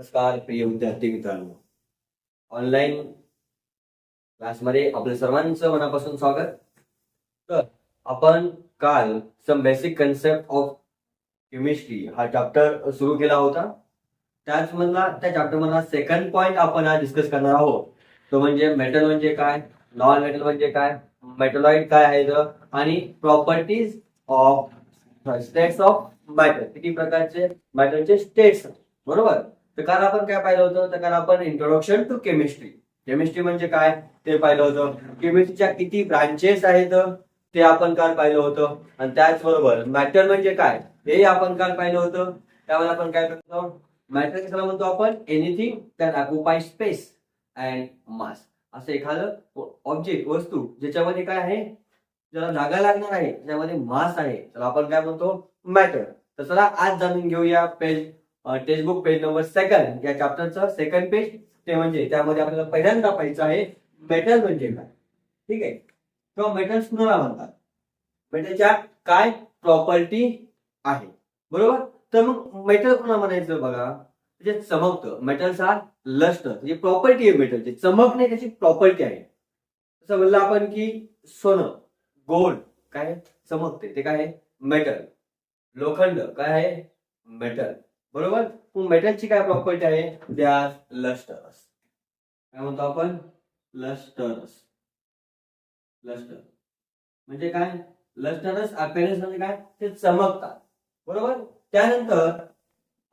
नमस्कार प्रिय विद्यार्थी मित्रांनो, ऑनलाईन क्लासमध्ये आपल्या सर्वांचं मनापासून स्वागत. तर आपण काल some basic concept of chemistry हा चॅप्टर सुरू केला होता. त्या चॅप्टर मधला सेकंड पॉइंट आपण आज डिस्कस करणार आहोत. तो म्हणजे मेटल म्हणजे काय, नॉन मेटल म्हणजे काय, मेटलॉइड काय आहेत आणि properties of states of matter, किती प्रकारचे मॅटरचे स्टेट्स, बरोबर. तर काल आपण काय पाहिलं होतं, तर काल आपण इंट्रोडक्शन टू केमिस्ट्री, केमिस्ट्री म्हणजे काय ते पाहिलं होतं. केमिस्ट्रीच्या किती ब्रांचेस आहेत ते आपण काल पाहिलं होतं. आणि त्याचबरोबर मॅटर म्हणजे काय हे आपण काल पाहिलं होतं. त्यावर आपण काय करतो, मॅटर कशाला म्हणतो आपण, anything that occupy space and mass. असं एखादं ऑब्जेक्ट, वस्तू ज्याच्यामध्ये काय आहे, ज्याला जागा लागणार आहे, ज्यामध्ये मास आहे, त्याला आपण काय म्हणतो, मॅटर. तर चला आज जाणून घेऊया टेक्स्टबुक पेज नंबर 2 या चॅप्टरचं सेकंड पेज. ते म्हणजे त्यामध्ये आपल्याला पहिल्यांदा पाहायचं आहे मेटल म्हणजे काय. ठीक आहे, किंवा मेटल्स कुणाला म्हणतात, मेटलच्या काय प्रॉपर्टी आहे, बरोबर. तर मग मेटल कुणाला म्हणायचं बघा, म्हणजे चमकतं. मेटल्स आर लस्टर, म्हणजे प्रॉपर्टी आहे मेटलची, चमकणे त्याची प्रॉपर्टी आहे. असं म्हणलं आपण की सोनं, गोल्ड काय चमकते, ते काय आहे, मेटल. लोखंड काय आहे, मेटल, बरोबर. मग मेटलची काय प्रॉपर्टी आहे, दे आर लस्टर्स. काय म्हणतो आपण, लस्टर्स. लस्टर म्हणजे काय, लस्टरस अपीअरन्स म्हणजे काय, ते चमकतात, बरोबर. त्यानंतर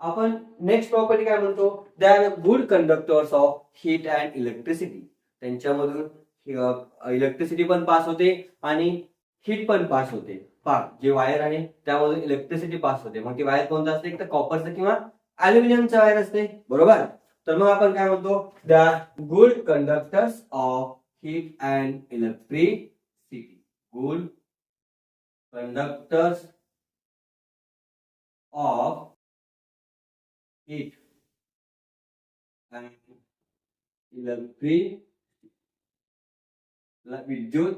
आपण नेक्स्ट प्रॉपर्टी काय म्हणतो, they are good conductors of heat and electricity. त्यांच्यामधून इलेक्ट्रिसिटी पण पास होते आणि हीट पण पास होते. जे वायर आहे त्यामधून इलेक्ट्रिसिटी पास होते. मग ती वायर कोणतं असते, एक तर कॉपरचं किंवा अल्युमिनियमचं वायर असते, बरोबर. तर मग आपण काय म्हणतो, they are good conductors of heat and electricity. Good conductors of heat and electricity. विद्युत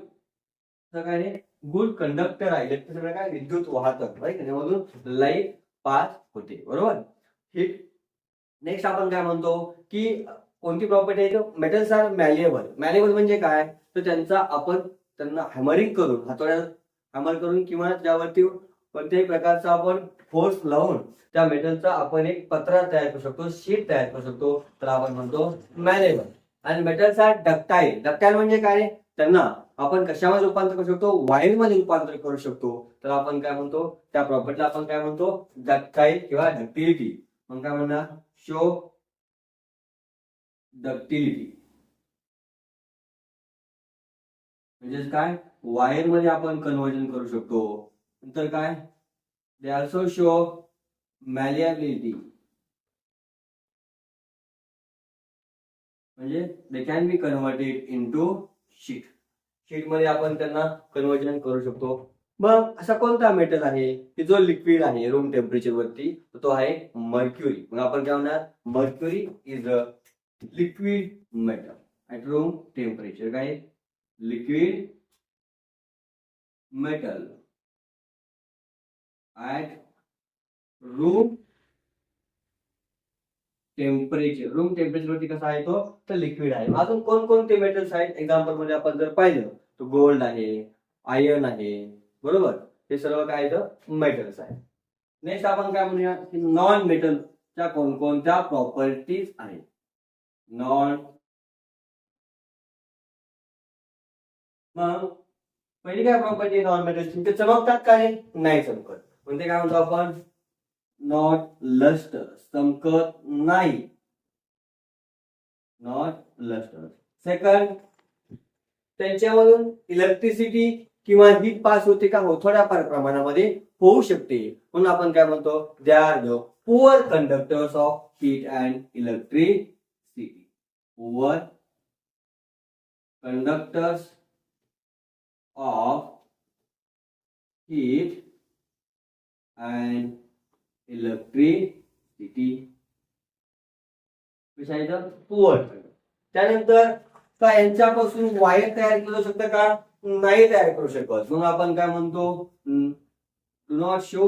काय, गुड कंडक्टर आहे, इलेक्ट्रिसिटी काय, विद्युत वाहतक, राईट. त्याच्यामधून लाईट पास होते, बरोबर. हीट. नेक्स्ट आपण काय म्हणतो की कोणती प्रॉपर्टी आहे, मेटल्स आर मॅलिएबल. मॅलिएबल म्हणजे काय, तर त्यांना हॅमरिंग करून, हातोड्यात हॅमर करून किंवा त्यावरती कोणत्याही प्रकारचा आपण फोर्स लावून त्या मेटलचा आपण एक पत्रा तयार करू शकतो, शीट तयार करू शकतो, तर आपण म्हणतो मॅलिएबल. आणि मेटल्स आर डक्टाईल. डक्टाईल म्हणजे काय, त्यांना आपण कशामध्ये रूपांतर करू शकतो, वायर मध्ये रूपांतर करू शकतो, तर आपण काय म्हणतो, त्या प्रॉपर्टीला आपण काय म्हणतो, डक्टाईल किंवा डक्टिलिटी. मग काय म्हणणार, शो डक्टिलिटी. म्हणजे काय, वायर मध्ये आपण कन्व्हर्जन करू शकतो. नंतर काय, दे ऑल्सो शो मॅलिएबिलिटी, म्हणजे they can be converted into sheet. Sheet मध्ये आपण त्यांना कन्व्हर्जन करू शकतो. मग असा कोणता मेटल आहे की जो लिक्विड आहे रूम टेम्परेचर वरती, तो आहे मर्क्युरी. मग आपण काय म्हणणार, mercury is a liquid metal at room temperature. काय, liquid metal at room temperature. Room temperature वरती कसा आहे तो, तर लिक्विड आहे. अजून कोणकोणते मेटल्स आहेत, एक्झाम्पल मध्ये आपण जर पाहिलं तर गोल्ड आहे, आयर्न आहे, बरोबर. हे सर्व काय मेटल्स आहेत. नेक्स्ट आपण काय म्हणूया की नॉन मेटलच्या कोणकोणत्या प्रॉपर्टीज आहेत. मग पहिली काय प्रॉपर्टी नॉन मेटलची, ते चमकतात काय, नाही चमकत. म्हणजे काय म्हणतो आपण, नॉट लस्टर, चमकत नाही, नॉट लस्टर. सेकंड, त्यांच्यामधून इलेक्ट्रिसिटी किंवा हीट पास होते का, हो, थोड्याफार प्रमाणामध्ये होऊ शकते, म्हणून आपण काय म्हणतो, they R the poor conductors of heat and electricity. Poor conductors of heat and electricity. Poor. त्यानंतर का यांच्यापासून वायर तयार केलं जाऊ शकतं का, नाही तयार करू शकत, म्हणून आपण काय म्हणतो, do not show,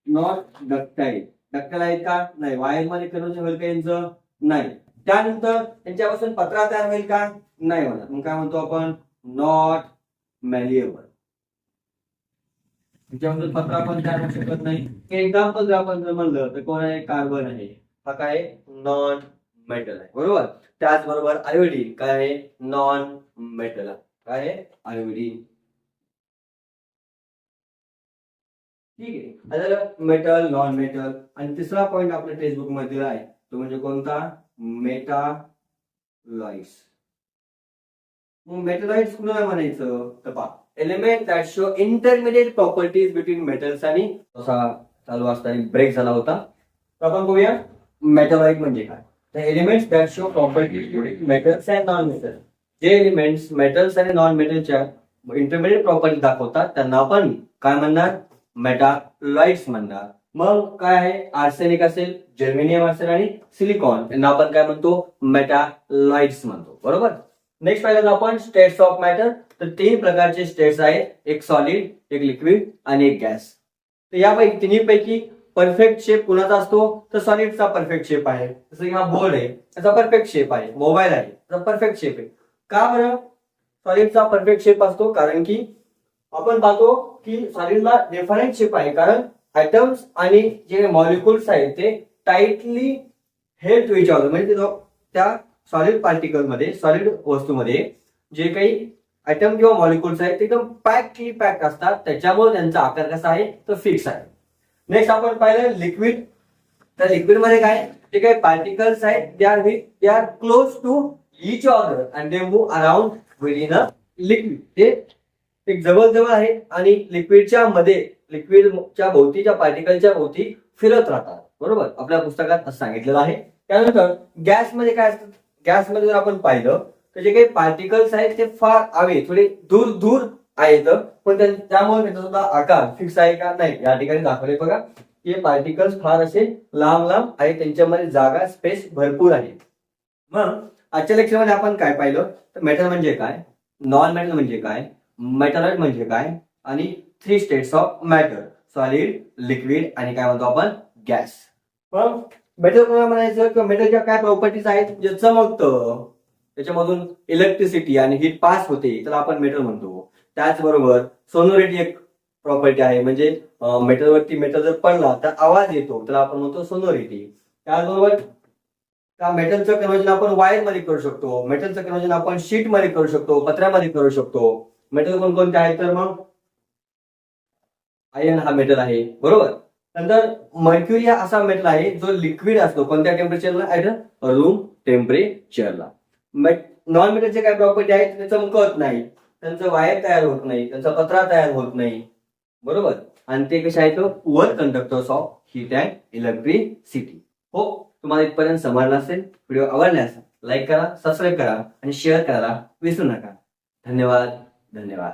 not ductile. डक्कल आहेत का? नाही. वायर मध्ये कन्व्हर्जन होईल का यांचं? नाही. त्यानंतर त्यांच्यापासून पत्रा तयार होईल का? नाही होणार. मग काय म्हणतो आपण? नॉट मॅलिएबल. त्याच्यामध्ये पत्रा पण तयार होऊ शकत नाही. एक्झाम्पल जर आपण जर म्हणलं तर कोण आहे? कार्बन आहे. हा काय? नॉन मेटल आहे. बरोबर. त्याचबरोबर आयोडीन काय आहे? नॉन मेटल आहे. काय आहे? आयोडीन. ठीक आहे. आता मेटल, नॉन मेटल आणि तिसरा पॉइंट आपल्या टेक्स्टबुक मध्ये आहे तो म्हणजे कोणता? मेटालॉइड्स. मग मेटलॉइड्स कुणाला म्हणायचं? तर पहा, element that show intermediate properties between metals आणि असा चालू असताना ब्रेक झाला होता. तर आपण बघूया मेटलॉइड म्हणजे काय. The elements that show properties between metals and non metal. जे एलिमेंट्स मेटल्स आणि नॉन मेटलच्या इंटरमिडिएट प्रॉपर्टी दाखवतात त्यांना आपण काय म्हणणार? मेटालॉइड्स म्हणणार. मग काय आहे? आर्सेनिक असेल, जर्मेनियम असेल आणि सिलिकॉन यांना आपण काय म्हणतो? मेटालॉइड्स म्हणतो. बरोबर. नेक्स्ट पाहिलं आपण स्टेट्स ऑफ मॅटर. तर 3 प्रकारचे स्टेट्स आहेत. एक सॉलिड, एक लिक्विड आणि एक गॅस. तर यापैकी तिन्हीपैकी परफेक्ट शेप कुणाचा असतो? तर सॉलिडचा परफेक्ट शेप आहे. जसं की हा बोर्ड आहे त्याचा परफेक्ट शेप आहे. मोबाईल आहे त्याचा परफेक्ट शेप आहे. का बरं सॉलिडचा परफेक्ट शेप असतो? कारण की आपण पाहतो की सॉलिडला डिफरंट शेप आहे. कारण ऍटम्स आणि जे मॉलिक्युल्स आहेत ते tightly held to each other. म्हणजे त्या सॉलिड पार्टिकल मध्ये, सॉलिड वस्तूमध्ये जे काही ऍटम किंवा मॉलिक्युल्स आहेत ते एकदम पॅक्टली पॅक्ट असतात. त्याच्यामुळे त्यांचा आकार कसा आहे? तो फिक्स आहे. नेक्स्ट आपण पाहिलं लिक्विड. तर लिक्विड मध्ये काय? जे काही पार्टिकल्स आहेत they are close to each other and they move around within a liquid. ते एक जवळ आहे आणि लिक्विडच्या मध्ये, लिक्विडच्या भोवतीच्या पार्टिकलच्या भोवती फिरत राहतात. बरोबर. आपल्या पुस्तकात असं सांगितलेलं आहे. त्यानंतर गॅसमध्ये काय असतं? गॅसमध्ये जर आपण पाहिलं तर जे काही पार्टिकल्स आहेत ते फार हवे, थोडे दूर दूर आहेत, पण त्यामुळे त्याचा सुद्धा आकार फिक्स आहे का? नाही. या ठिकाणी दाखवले बघा, हे पार्टिकल्स फार असे लांब लांब आहे, त्यांच्यामध्ये जागा, स्पेस भरपूर आहे. मग आजच्या लेक्चरमध्ये आपण काय पाहिलं? तर मेटल म्हणजे काय, नॉन मेटल म्हणजे काय, मेटलॉइड म्हणजे काय आणि 3 states of matter, solid, liquid आणि काय म्हणतो आपण? गॅस. मग मेटल कोणाला म्हणायचं? किंवा मेटलच्या काय प्रॉपर्टीज आहेत? जे चमकतं, त्याच्यामधून इलेक्ट्रिसिटी आणि हीट पास होते त्याला आपण मेटल म्हणतो. त्याचबरोबर सोनोरिटी एक प्रॉपर्टी आहे. म्हणजे मेटलवरती मेटल जर पडला तर आवाज येतो, त्याला आपण म्हणतो सोनोरिटी. त्याचबरोबर त्या मेटलचं कन्व्हर्जन आपण वायर मध्ये करू शकतो. मेटलचं कन्व्हर्जन आपण शीट मध्ये करू शकतो, पत्र्यामध्ये करू शकतो. मेटल कोणकोणते आहेत? तर मग आयर्न हा मेटल आहे. बरोबर. नंतर मर्क्युरी हा असा मेटल आहे जो लिक्विड असतो. कोणत्या टेम्परेचरला? ऍट रूम टेम्परेचरला. नॉन मेटलचे काय प्रॉपर्टी आहेत? ते चमकत नाही, त्यांचं वायर तयार होत नाही, त्यांचा पत्रा तयार होत नाही. बरोबर. आणि ते कसे आहेत? Poor conductors of heat and electricity. हो, तुम्हाला इथपर्यंत समजला असेल. व्हिडिओ आवडल्यास लाईक करा, सबस्क्राईब करा आणि शेअर करायला विसरू नका. धन्यवाद. धन्यवाद.